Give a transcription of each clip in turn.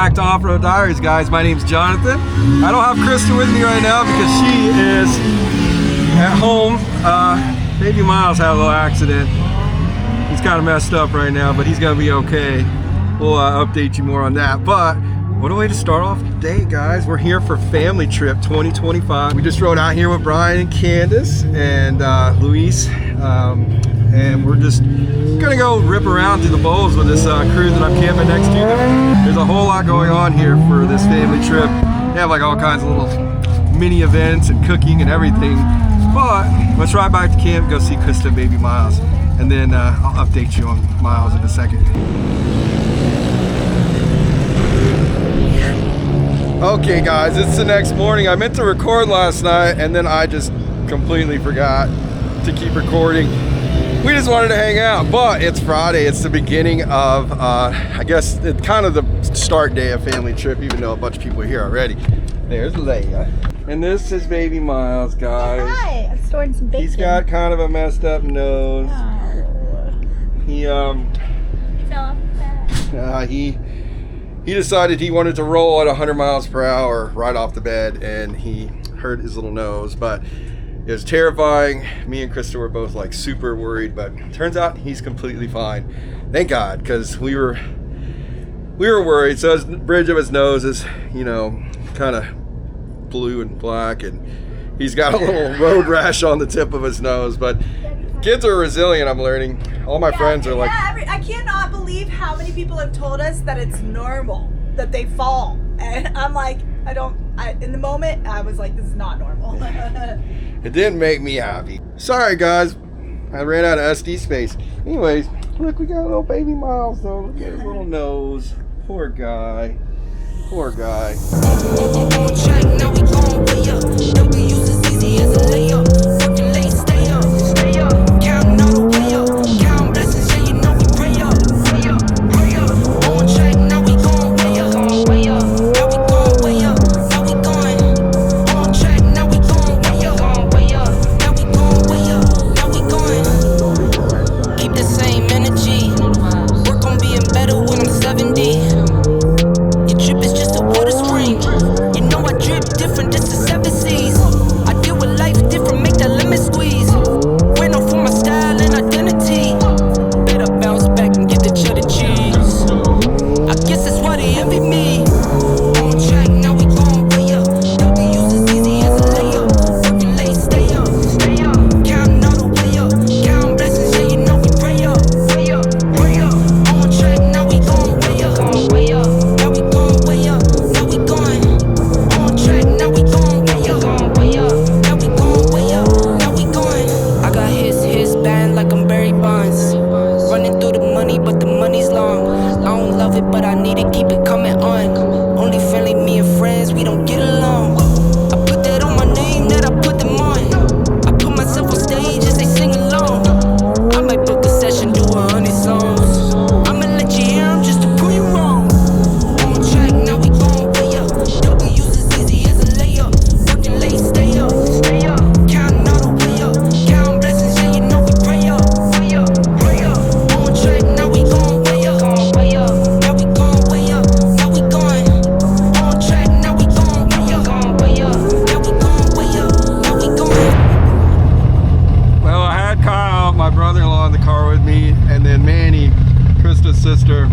back to Off-Road Diaries, guys. My name's Jonathan. I don't have Krista with me right now because she is at home. Baby Miles had a little accident. He's kind of messed up right now, but he's gonna be okay. We'll update you more on that. But what a way to start off the day, guys. We're here for Family Trip 2025. We just rode out here with Brian and Candace and Luis. And we're just gonna go rip around through the bowls with this crew that I'm camping next to. There's a whole lot going on here for this family trip. They have like all kinds of little mini events and cooking and everything. But let's ride back to camp, go see Kusta and baby Miles. And then I'll update you on Miles in a second. Okay guys, it's the next morning. I meant to record last night and then I just completely forgot to keep recording. We just wanted to hang out, but it's Friday. It's the beginning of, I guess, it's kind of the start day of Family Trip, even though a bunch of people are here already. There's Leia. And this is baby Miles, guys. Hi, I'm storing some bacon. He's got kind of a messed up nose. Oh. He fell off the bed. He decided he wanted to roll at 100 miles per hour right off the bed, and he hurt his little nose, but it was terrifying. Me and Krista were both like super worried, but turns out he's completely fine. Thank God, because we were worried. So his bridge of his nose is, you know, kind of blue and black, and he's got a little road rash on the tip of his nose. But kids are resilient, I'm learning. All my friends are like, I cannot believe how many people have told us that it's normal that they fall, and I'm like, in the moment I was like, this is not normal. It didn't make me happy. Sorry guys, I ran out of SD space. Anyways, look, we got a little baby Miles though. Look at his little nose. Poor guy. Poor guy. Sister,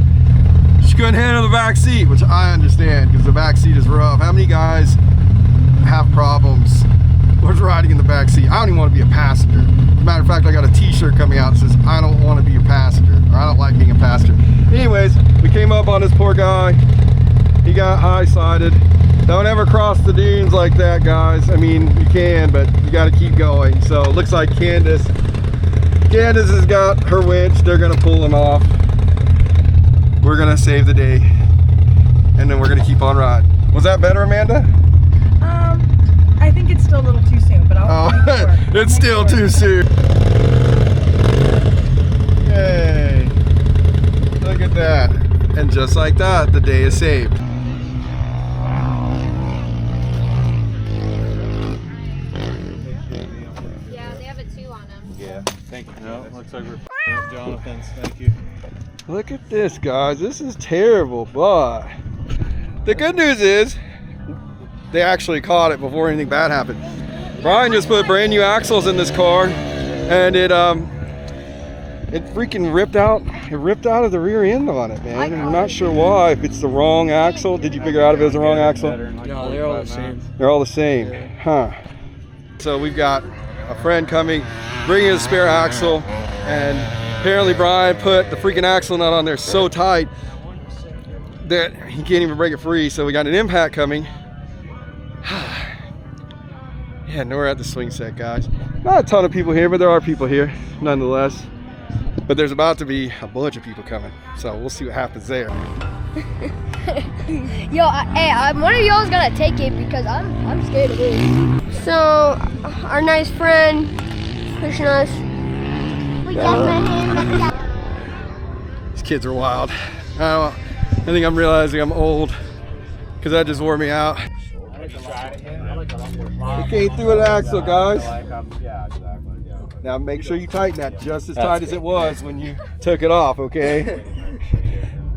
she couldn't handle the back seat, which I understand because the back seat is rough. How many guys have problems with riding in the back seat? I don't even want to be a passenger. As a matter of fact, I got a t-shirt coming out that says I don't want to be a passenger, or I don't like being a passenger. Anyways, we came up on this poor guy. He got high-sided. Don't ever cross the dunes like that, guys. I mean, you can, but you got to keep going. So it looks like Candace has got her winch. They're gonna pull him off. We're gonna save the day, and then we're gonna keep on riding. Was that better, Amanda? I think it's still a little too soon, but I'll make sure. It's still too soon. Yay! Look at that. And just like that, the day is saved. Yeah, they have a 2 on them. Yeah, thank you. No, looks like we're f***ing up Jonathan's. Thank you. Look at this, guys. This is terrible, but The good news is they actually caught it before anything bad happened. Brian just put brand new axles in this car, and it freaking ripped out. It ripped out of the rear end on it, man. And I'm not sure why. If it's the wrong axle, did you figure out if it was the wrong axle? No, they're all the same. They're all the same, huh? So we've got a friend coming, bringing a spare axle, and apparently Brian put the freaking axle nut on there so tight that he can't even break it free. So we got an impact coming. Yeah, and we're at the swing set, guys. Not a ton of people here, but there are people here nonetheless. But there's about to be a bunch of people coming, so we'll see what happens there. Yo, hey, one of y'all's gonna take it because I'm scared of it. So, our nice friend pushing us. We got These kids are wild. I think I'm realizing I'm old because that just wore me out. We came through an axle, guys. Now make sure you tighten that just as tight as it was when you took it off, okay?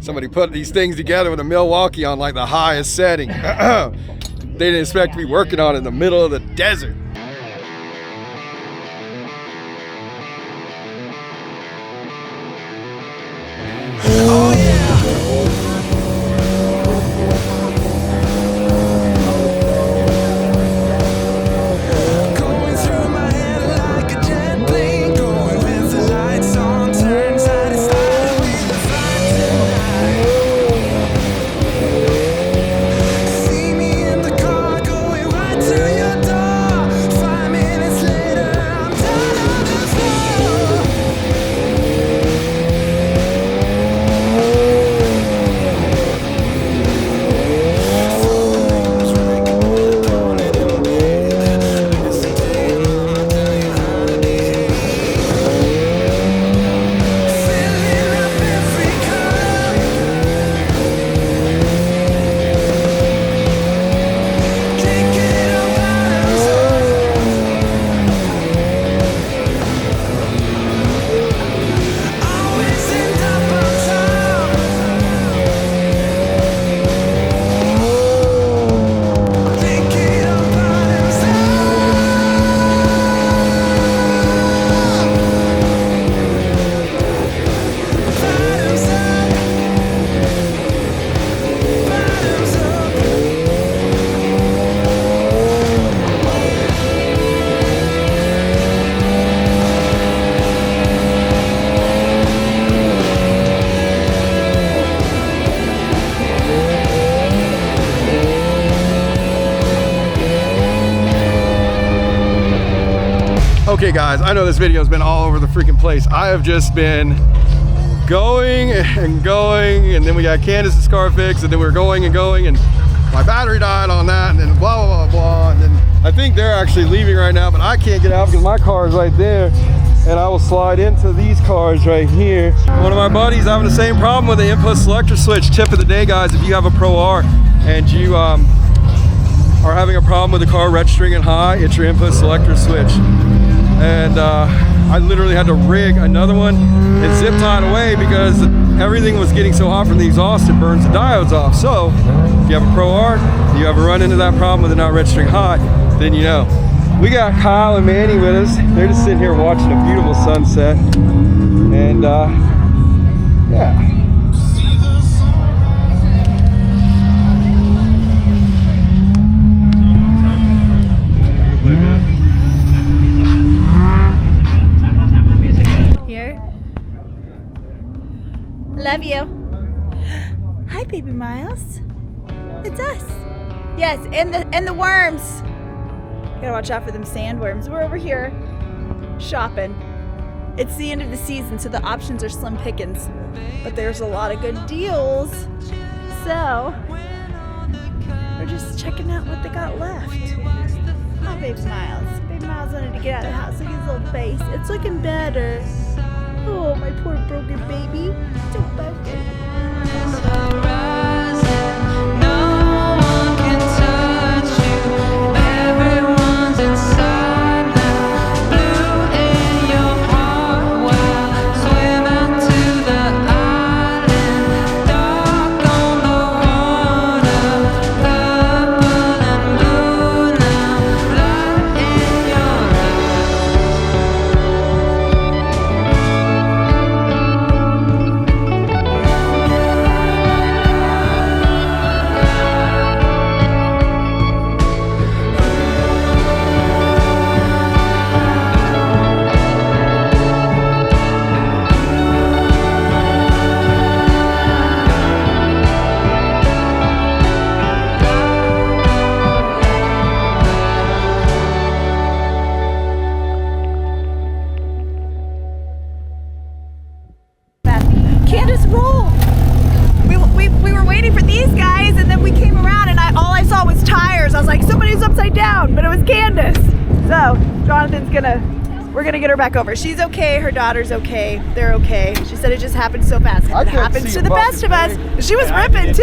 Somebody put these things together with a Milwaukee on like the highest setting. They didn't expect to be working on it in the middle of the desert. Oh yeah! Okay guys, I know this video has been all over the freaking place. I have just been going and going, and then we got Candace's car fixed, and then we were going and going, and my battery died on that, and then blah, blah, blah, blah. And then I think they're actually leaving right now, but I can't get out because my car is right there, and I will slide into these cars right here. One of my buddies having the same problem with the input selector switch. Tip of the day, guys, if you have a Pro R and you are having a problem with the car registering in high, it's your input selector switch. And I literally had to rig another one and zip tie it away because everything was getting so hot from the exhaust, it burns the diodes off. So if you have a Pro R, you ever run into that problem with it not registering hot, then you know. We got Kyle and Manny with us. They're just sitting here watching a beautiful sunset. And yeah. Love you. Hi, baby Miles. It's us. Yes, and the worms. Gotta watch out for them sandworms. We're over here shopping. It's the end of the season, so the options are slim pickings, but there's a lot of good deals. So we're just checking out what they got left. Hi, baby Miles. Baby Miles wanted to get out of the house. Look at his little face. It's looking better. Oh, my poor broken baby. So broken. So we're gonna get her back over. She's okay, her daughter's okay, they're okay. She said it just happened so fast. It happens to the best of us. She was ripping too.